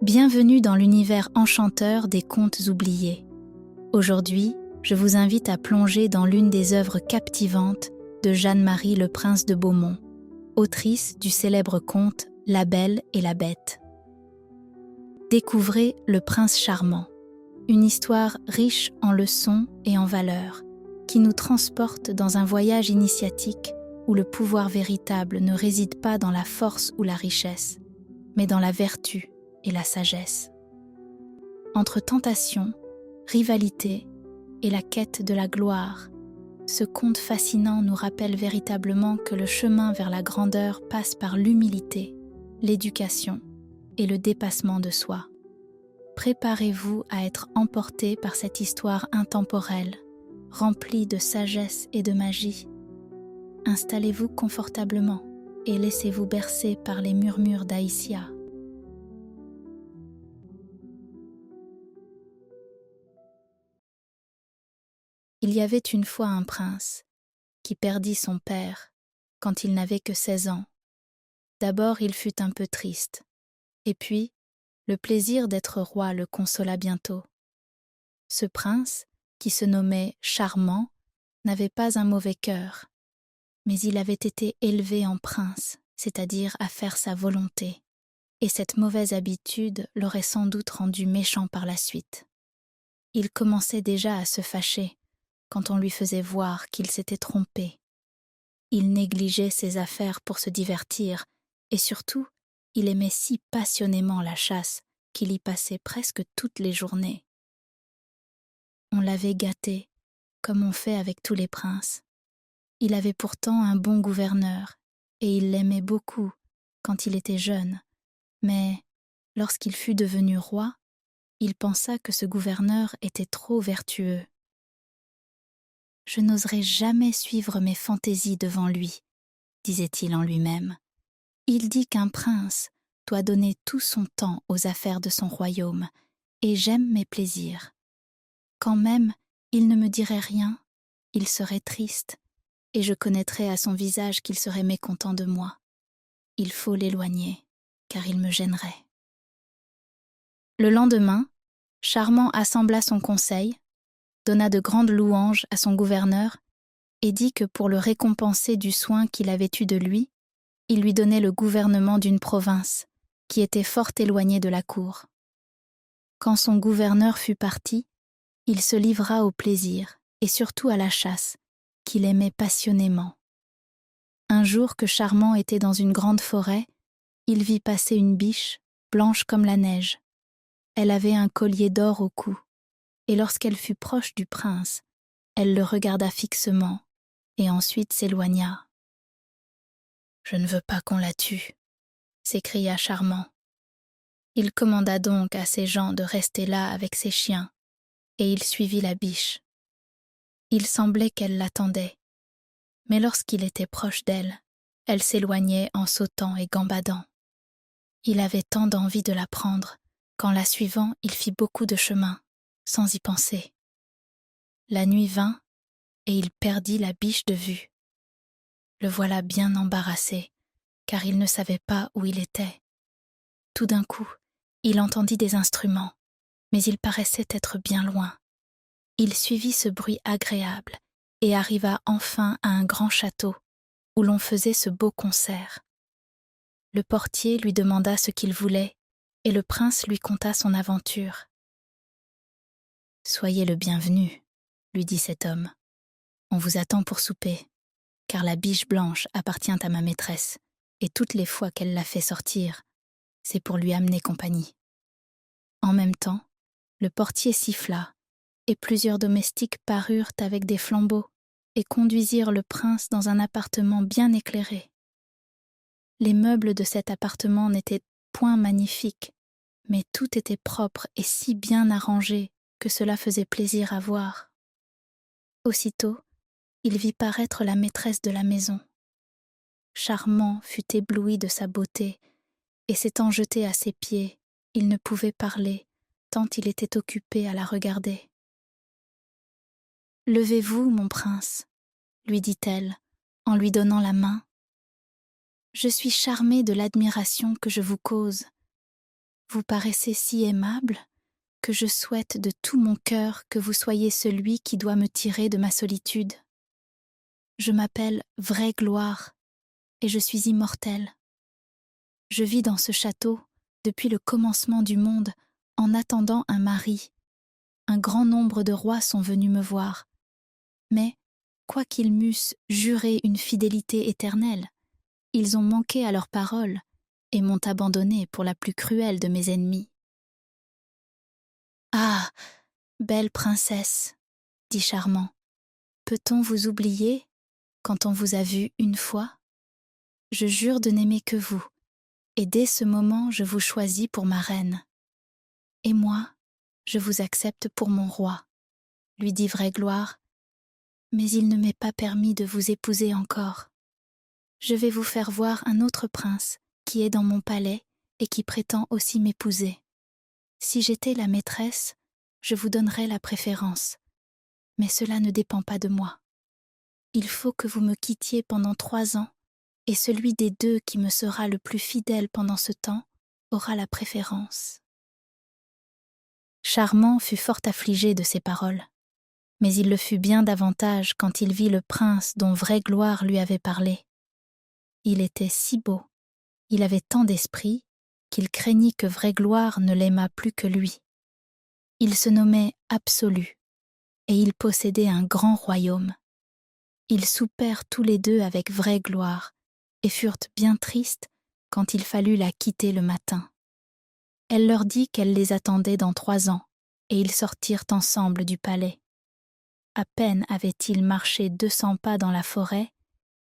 Bienvenue dans l'univers enchanteur des contes oubliés. Aujourd'hui, je vous invite à plonger dans l'une des œuvres captivantes de Jeanne-Marie Le Prince de Beaumont, autrice du célèbre conte La Belle et la Bête. Découvrez Le Prince charmant, une histoire riche en leçons et en valeurs, qui nous transporte dans un voyage initiatique où le pouvoir véritable ne réside pas dans la force ou la richesse, mais dans la vertu et la sagesse. Entre tentation, rivalité et la quête de la gloire, ce conte fascinant nous rappelle véritablement que le chemin vers la grandeur passe par l'humilité, l'éducation et le dépassement de soi. Préparez-vous à être emporté par cette histoire intemporelle, remplie de sagesse et de magie. Installez-vous confortablement et laissez-vous bercer par les murmures d'Aïssia. Il y avait une fois un prince qui perdit son père quand il n'avait que 16 ans. D'abord, il fut un peu triste, et puis, le plaisir d'être roi le consola bientôt. Ce prince, qui se nommait Charmant, n'avait pas un mauvais cœur, mais il avait été élevé en prince, c'est-à-dire à faire sa volonté, et cette mauvaise habitude l'aurait sans doute rendu méchant par la suite. Il commençait déjà à se fâcher quand on lui faisait voir qu'il s'était trompé. Il négligeait ses affaires pour se divertir, et surtout, il aimait si passionnément la chasse qu'il y passait presque toutes les journées. On l'avait gâté, comme on fait avec tous les princes. Il avait pourtant un bon gouverneur, et il l'aimait beaucoup quand il était jeune, mais lorsqu'il fut devenu roi, il pensa que ce gouverneur était trop vertueux. « Je n'oserai jamais suivre mes fantaisies devant lui, » disait-il en lui-même. « Il dit qu'un prince doit donner tout son temps aux affaires de son royaume, et j'aime mes plaisirs. Quand même, il ne me dirait rien, il serait triste, et je connaîtrais à son visage qu'il serait mécontent de moi. Il faut l'éloigner, car il me gênerait. » Le lendemain, Charmant assembla son conseil, donna de grandes louanges à son gouverneur et dit que pour le récompenser du soin qu'il avait eu de lui, il lui donnait le gouvernement d'une province qui était fort éloignée de la cour. Quand son gouverneur fut parti, il se livra au plaisir et surtout à la chasse, qu'il aimait passionnément. Un jour que Charmant était dans une grande forêt, il vit passer une biche, blanche comme la neige. Elle avait un collier d'or au cou, et lorsqu'elle fut proche du prince, elle le regarda fixement et ensuite s'éloigna. « Je ne veux pas qu'on la tue, » s'écria Charmant. Il commanda donc à ses gens de rester là avec ses chiens, et il suivit la biche. Il semblait qu'elle l'attendait, mais lorsqu'il était proche d'elle, elle s'éloignait en sautant et gambadant. Il avait tant d'envie de la prendre qu'en la suivant, il fit beaucoup de chemin, sans y penser. La nuit vint, et il perdit la biche de vue. Le voilà bien embarrassé, car il ne savait pas où il était. Tout d'un coup, il entendit des instruments, mais ils paraissaient être bien loin. Il suivit ce bruit agréable et arriva enfin à un grand château où l'on faisait ce beau concert. Le portier lui demanda ce qu'il voulait et le prince lui conta son aventure. « Soyez le bienvenu, » lui dit cet homme. « On vous attend pour souper, car la biche blanche appartient à ma maîtresse, et toutes les fois qu'elle la fait sortir, c'est pour lui amener compagnie. » En même temps, le portier siffla, et plusieurs domestiques parurent avec des flambeaux et conduisirent le prince dans un appartement bien éclairé. Les meubles de cet appartement n'étaient point magnifiques, mais tout était propre et si bien arrangé que cela faisait plaisir à voir. Aussitôt, il vit paraître la maîtresse de la maison. Charmant fut ébloui de sa beauté, et s'étant jeté à ses pieds, il ne pouvait parler, tant il était occupé à la regarder. « Levez-vous, mon prince, » lui dit-elle, en lui donnant la main. « Je suis charmée de l'admiration que je vous cause. Vous paraissez si aimable que je souhaite de tout mon cœur que vous soyez celui qui doit me tirer de ma solitude. Je m'appelle Vraie Gloire et je suis immortelle. Je vis dans ce château depuis le commencement du monde en attendant un mari. Un grand nombre de rois sont venus me voir, mais, quoiqu'ils m'eussent juré une fidélité éternelle, ils ont manqué à leur parole et m'ont abandonné pour la plus cruelle de mes ennemis. « Ah, belle princesse, dit Charmant, peut-on vous oublier quand on vous a vue une fois? Je jure de n'aimer que vous, et dès ce moment je vous choisis pour ma reine. Et moi, je vous accepte pour mon roi, lui dit Vraie Gloire, mais il ne m'est pas permis de vous épouser encore. Je vais vous faire voir un autre prince qui est dans mon palais et qui prétend aussi m'épouser. Si j'étais la maîtresse, je vous donnerais la préférence, mais cela ne dépend pas de moi. Il faut que vous me quittiez pendant 3 ans, et celui des deux qui me sera le plus fidèle pendant ce temps aura la préférence. » Charmant fut fort affligé de ces paroles, mais il le fut bien davantage quand il vit le prince dont Vraie Gloire lui avait parlé. Il était si beau, il avait tant d'esprit, qu'il craignit que Vraie Gloire ne l'aimât plus que lui. Il se nommait Absolu, et il possédait un grand royaume. Ils soupèrent tous les deux avec Vraie Gloire, et furent bien tristes quand il fallut la quitter le matin. Elle leur dit qu'elle les attendait dans 3 ans, et ils sortirent ensemble du palais. À peine avaient-ils marché 200 pas dans la forêt,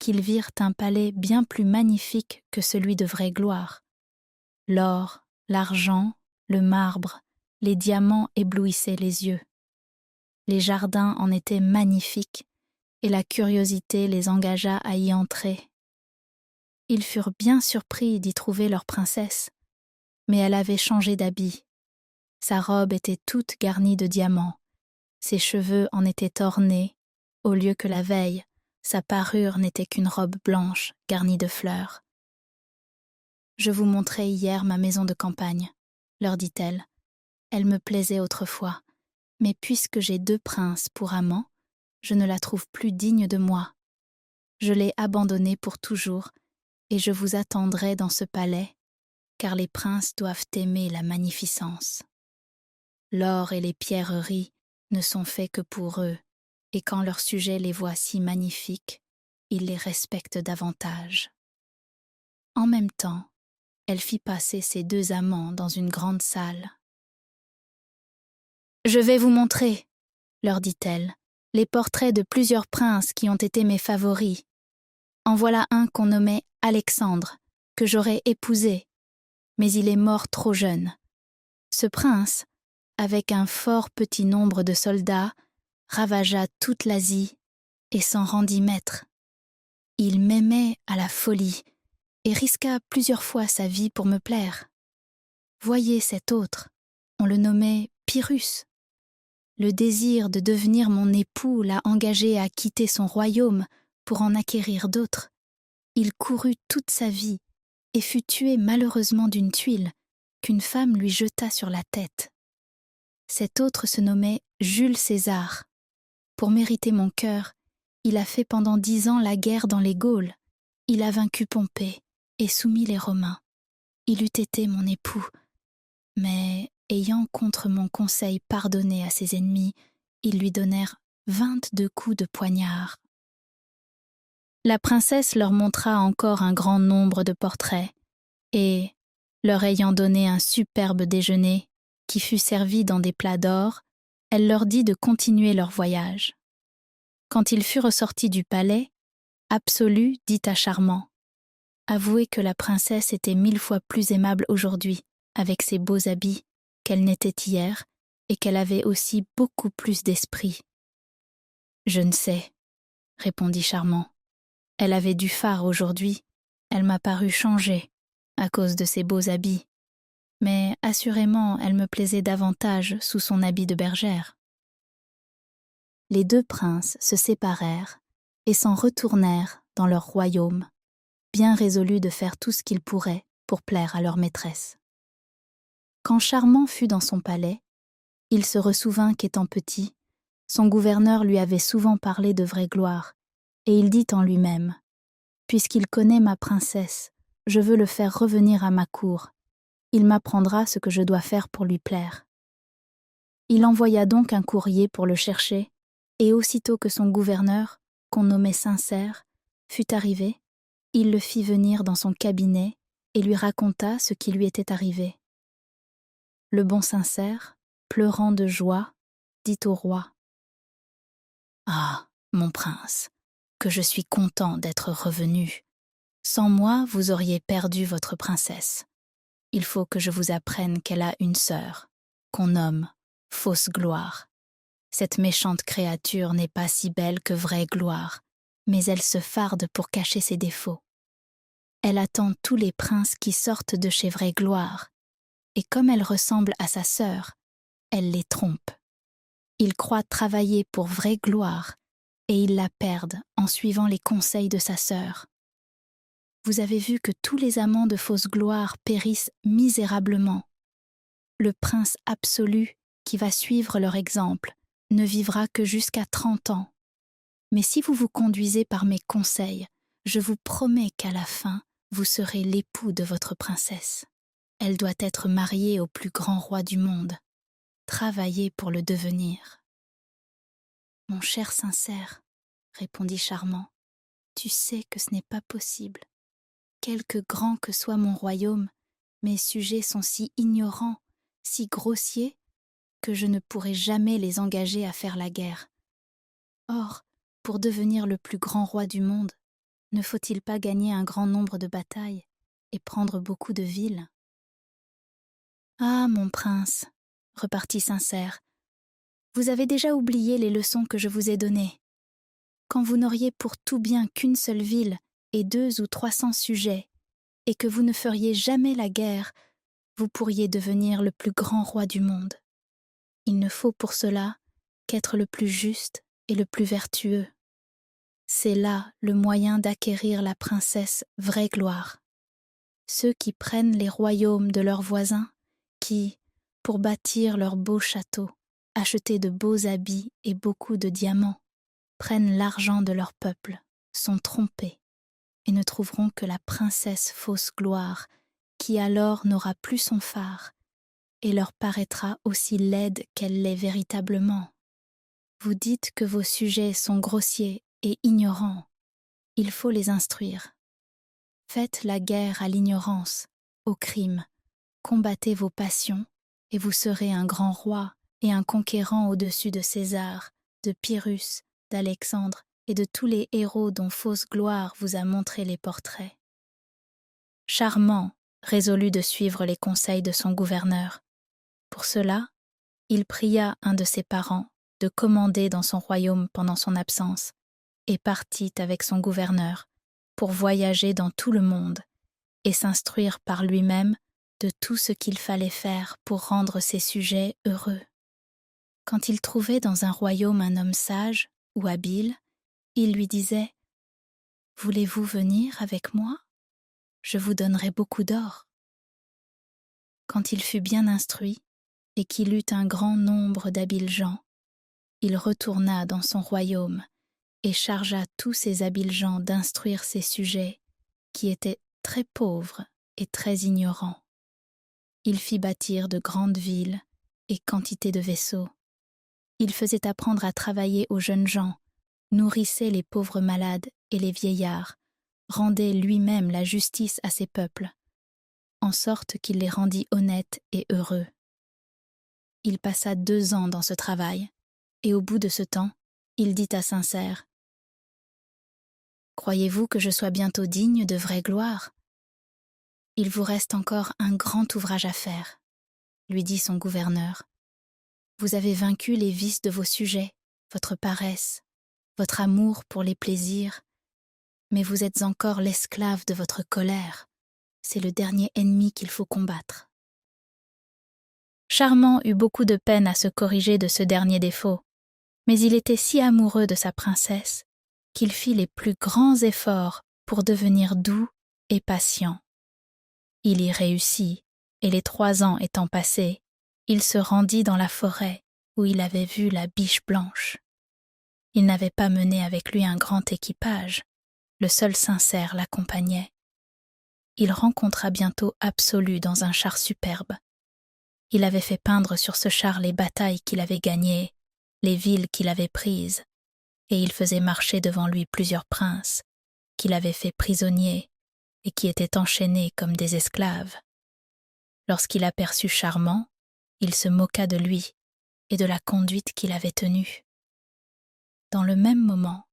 qu'ils virent un palais bien plus magnifique que celui de Vraie Gloire. L'or, l'argent, le marbre, les diamants éblouissaient les yeux. Les jardins en étaient magnifiques, et la curiosité les engagea à y entrer. Ils furent bien surpris d'y trouver leur princesse, mais elle avait changé d'habit. Sa robe était toute garnie de diamants, ses cheveux en étaient ornés, au lieu que la veille, sa parure n'était qu'une robe blanche garnie de fleurs. « Je vous montrai hier ma maison de campagne, » leur dit-elle. « Elle me plaisait autrefois, mais puisque j'ai 2 princes pour amants, je ne la trouve plus digne de moi. Je l'ai abandonnée pour toujours, et je vous attendrai dans ce palais, car les princes doivent aimer la magnificence. L'or et les pierreries ne sont faits que pour eux, et quand leur sujet les voit si magnifiques, ils les respectent davantage. » En même temps, elle fit passer ses 2 amants dans une grande salle. « Je vais vous montrer, » leur dit-elle, « les portraits de plusieurs princes qui ont été mes favoris. En voilà un qu'on nommait Alexandre, que j'aurais épousé, mais il est mort trop jeune. Ce prince, avec un fort petit nombre de soldats, ravagea toute l'Asie et s'en rendit maître. Il m'aimait à la folie et risqua plusieurs fois sa vie pour me plaire. Voyez cet autre, on le nommait Pyrrhus. Le désir de devenir mon époux l'a engagé à quitter son royaume pour en acquérir d'autres. Il courut toute sa vie et fut tué malheureusement d'une tuile qu'une femme lui jeta sur la tête. Cet autre se nommait Jules César. Pour mériter mon cœur, il a fait pendant 10 ans la guerre dans les Gaules. Il a vaincu Pompée et soumis les Romains. Il eût été mon époux, mais ayant contre mon conseil pardonné à ses ennemis, ils lui donnèrent 22 coups de poignard. La princesse leur montra encore un grand nombre de portraits, et, leur ayant donné un superbe déjeuner, qui fut servi dans des plats d'or, elle leur dit de continuer leur voyage. Quand il fut ressorti du palais, Absolu dit à Charmant : « Avouez que la princesse était 1000 fois plus aimable aujourd'hui, avec ses beaux habits, qu'elle n'était hier, et qu'elle avait aussi beaucoup plus d'esprit. » « Je ne sais, » répondit Charmant. « Elle avait du fard aujourd'hui, elle m'a paru changée, à cause de ses beaux habits. Mais assurément, elle me plaisait davantage sous son habit de bergère. » Les 2 princes se séparèrent et s'en retournèrent dans leur royaume, bien résolus de faire tout ce qu'ils pourraient pour plaire à leur maîtresse. Quand Charmant fut dans son palais, il se ressouvint qu'étant petit, son gouverneur lui avait souvent parlé de vraie gloire, et il dit en lui-même « Puisqu'il connaît ma princesse, je veux le faire revenir à ma cour. Il m'apprendra ce que je dois faire pour lui plaire. » Il envoya donc un courrier pour le chercher, et aussitôt que son gouverneur, qu'on nommait Sincère, fut arrivé, il le fit venir dans son cabinet et lui raconta ce qui lui était arrivé. Le bon Sincère, pleurant de joie, dit au roi « Ah, mon prince, que je suis content d'être revenu. Sans moi, vous auriez perdu votre princesse. Il faut que je vous apprenne qu'elle a une sœur, qu'on nomme Fausse Gloire. Cette méchante créature n'est pas si belle que vraie gloire, mais elle se farde pour cacher ses défauts. Elle attend tous les princes qui sortent de chez vraie gloire, et comme elle ressemble à sa sœur, elle les trompe. Ils croient travailler pour vraie gloire, et ils la perdent en suivant les conseils de sa sœur. Vous avez vu que tous les amants de Fausse Gloire périssent misérablement. Le prince absolu, qui va suivre leur exemple, ne vivra que jusqu'à 30 ans. Mais si vous vous conduisez par mes conseils, je vous promets qu'à la fin, vous serez l'époux de votre princesse. Elle doit être mariée au plus grand roi du monde. Travaillez pour le devenir. « Mon cher Sincère, répondit Charmant, tu sais que ce n'est pas possible. Quelque grand que soit mon royaume, mes sujets sont si ignorants, si grossiers, que je ne pourrai jamais les engager à faire la guerre. Or, pour devenir le plus grand roi du monde, ne faut-il pas gagner un grand nombre de batailles et prendre beaucoup de villes ? » « Ah, mon prince, repartit Sincère, vous avez déjà oublié les leçons que je vous ai données. Quand vous n'auriez pour tout bien qu'une seule ville et 200 ou 300 sujets, et que vous ne feriez jamais la guerre, vous pourriez devenir le plus grand roi du monde. Il ne faut pour cela qu'être le plus juste et le plus vertueux. C'est là le moyen d'acquérir la princesse vraie gloire. Ceux qui prennent les royaumes de leurs voisins, qui, pour bâtir leurs beaux châteaux, acheter de beaux habits et beaucoup de diamants, prennent l'argent de leur peuple, sont trompés, et ne trouveront que la princesse Fausse Gloire, qui alors n'aura plus son phare, et leur paraîtra aussi laide qu'elle l'est véritablement. Vous dites que vos sujets sont grossiers et ignorants. Il faut les instruire. Faites la guerre à l'ignorance, au crime. Combattez vos passions, et vous serez un grand roi et un conquérant au-dessus de César, de Pyrrhus, d'Alexandre et de tous les héros dont Fausse Gloire vous a montré les portraits. Charmant résolut de suivre les conseils de son gouverneur. Pour cela, il pria un de ses parents de commander dans son royaume pendant son absence et partit avec son gouverneur pour voyager dans tout le monde et s'instruire par lui-même de tout ce qu'il fallait faire pour rendre ses sujets heureux. Quand il trouvait dans un royaume un homme sage ou habile, il lui disait « Voulez-vous venir avec moi ? Je vous donnerai beaucoup d'or. » Quand il fut bien instruit et qu'il eut un grand nombre d'habiles gens, il retourna dans son royaume et chargea tous ces habiles gens d'instruire ses sujets qui étaient très pauvres et très ignorants. Il fit bâtir de grandes villes et quantité de vaisseaux. Il faisait apprendre à travailler aux jeunes gens, nourrissait les pauvres malades et les vieillards, rendait lui-même la justice à ses peuples, en sorte qu'il les rendit honnêtes et heureux. Il passa 2 ans dans ce travail, et au bout de ce temps, il dit à Sincère « Croyez-vous que je sois bientôt digne de vraie gloire ? Il vous reste encore un grand ouvrage à faire, lui dit son gouverneur. Vous avez vaincu les vices de vos sujets, votre paresse, votre amour pour les plaisirs, mais vous êtes encore l'esclave de votre colère. C'est le dernier ennemi qu'il faut combattre. » Charmant eut beaucoup de peine à se corriger de ce dernier défaut, mais il était si amoureux de sa princesse qu'il fit les plus grands efforts pour devenir doux et patient. Il y réussit, et les 3 ans étant passés, il se rendit dans la forêt où il avait vu la biche blanche. Il n'avait pas mené avec lui un grand équipage, le seul sincère l'accompagnait. Il rencontra bientôt Absolu dans un char superbe. Il avait fait peindre sur ce char les batailles qu'il avait gagnées, les villes qu'il avait prises, et il faisait marcher devant lui plusieurs princes, qu'il avait fait prisonniers et qui étaient enchaînés comme des esclaves. Lorsqu'il aperçut Charmant, il se moqua de lui et de la conduite qu'il avait tenue. Dans le même moment,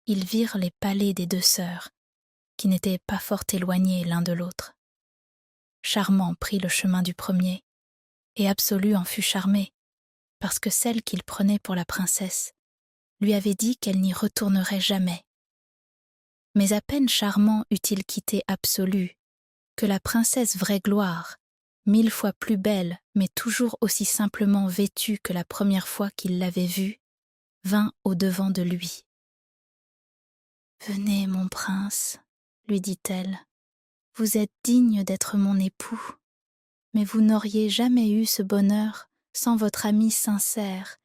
ils virent les palais des 2 sœurs, qui n'étaient pas fort éloignés l'un de l'autre. Charmant prit le chemin du premier, et Absolu en fut charmé, parce que celle qu'il prenait pour la princesse lui avait dit qu'elle n'y retournerait jamais. Mais à peine Charmant eut-il quitté Absolu, que la princesse Vraie-Gloire, 1000 fois plus belle, mais toujours aussi simplement vêtue que la première fois qu'il l'avait vue, vint au-devant de lui. « Venez, mon prince, lui dit-elle, vous êtes digne d'être mon époux, mais vous n'auriez jamais eu ce bonheur sans votre ami sincère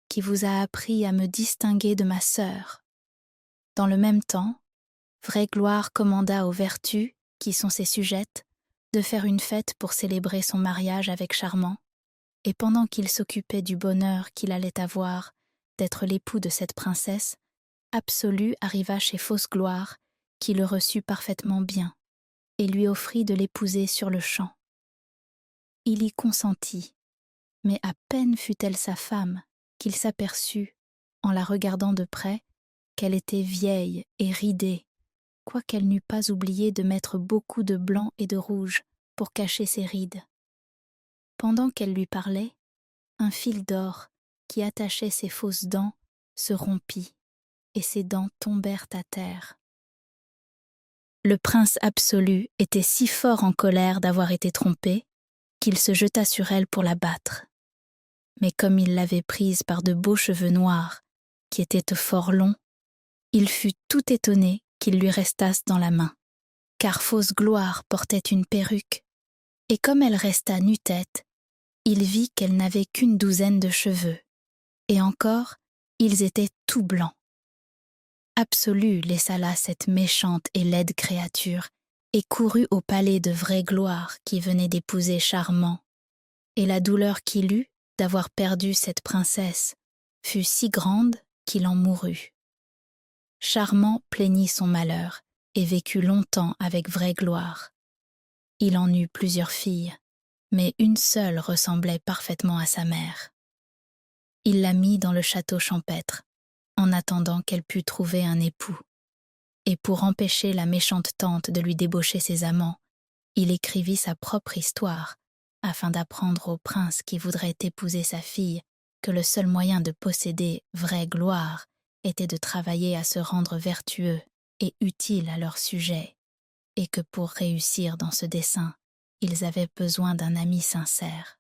qui vous a appris à me distinguer de ma sœur. » Dans le même temps, Vraie-Gloire commanda aux vertus, qui sont ses sujettes, de faire une fête pour célébrer son mariage avec Charmant, et pendant qu'il s'occupait du bonheur qu'il allait avoir d'être l'époux de cette princesse, Absolu arriva chez Fausse-Gloire, qui le reçut parfaitement bien, et lui offrit de l'épouser sur-le-champ. Il y consentit, mais à peine fut-elle sa femme qu'il s'aperçut, en la regardant de près, qu'elle était vieille et ridée, quoiqu'elle n'eût pas oublié de mettre beaucoup de blanc et de rouge pour cacher ses rides. Pendant qu'elle lui parlait, un fil d'or qui attachait ses fausses dents se rompit, et ses dents tombèrent à terre. Le prince Absolu était si fort en colère d'avoir été trompé qu'il se jeta sur elle pour la battre. Mais comme il l'avait prise par de beaux cheveux noirs, qui étaient fort longs, il fut tout étonné qu'ils lui restassent dans la main, car Fausse-Gloire portait une perruque, et comme elle resta nu-tête, il vit qu'elle n'avait qu'1 douzaine de cheveux, et encore, ils étaient tout blancs. Absolu laissa là cette méchante et laide créature, et courut au palais de Vraie-Gloire qui venait d'épouser Charmant, et la douleur qu'il eut d'avoir perdu cette princesse fut si grande qu'il en mourut. Charmant plaignit son malheur et vécut longtemps avec Vraie-Gloire. Il en eut plusieurs filles, mais une seule ressemblait parfaitement à sa mère. Il la mit dans le château champêtre, en attendant qu'elle pût trouver un époux. Et pour empêcher la méchante tante de lui débaucher ses amants, il écrivit sa propre histoire, afin d'apprendre au prince qui voudrait épouser sa fille que le seul moyen de posséder Vraie-Gloire était de travailler à se rendre vertueux et utile à leur sujet, et que pour réussir dans ce dessein, ils avaient besoin d'un ami sincère.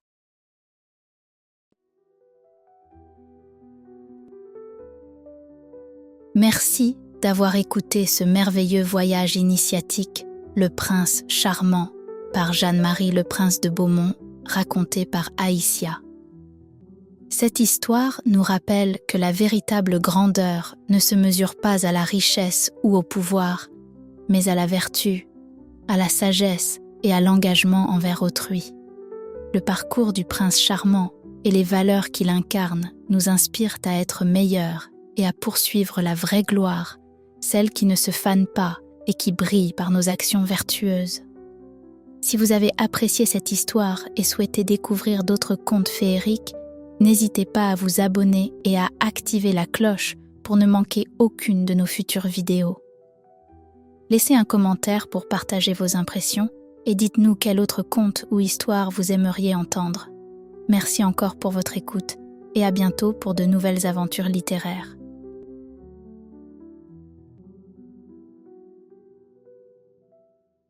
Merci d'avoir écouté ce merveilleux voyage initiatique, Le Prince Charmant, par Jeanne-Marie Le Prince de Beaumont, raconté par Aïssia. Cette histoire nous rappelle que la véritable grandeur ne se mesure pas à la richesse ou au pouvoir, mais à la vertu, à la sagesse et à l'engagement envers autrui. Le parcours du prince charmant et les valeurs qu'il incarne nous inspirent à être meilleurs et à poursuivre la vraie gloire, celle qui ne se fane pas et qui brille par nos actions vertueuses. Si vous avez apprécié cette histoire et souhaitez découvrir d'autres contes féeriques, n'hésitez pas à vous abonner et à activer la cloche pour ne manquer aucune de nos futures vidéos. Laissez un commentaire pour partager vos impressions et dites-nous quel autre conte ou histoire vous aimeriez entendre. Merci encore pour votre écoute et à bientôt pour de nouvelles aventures littéraires.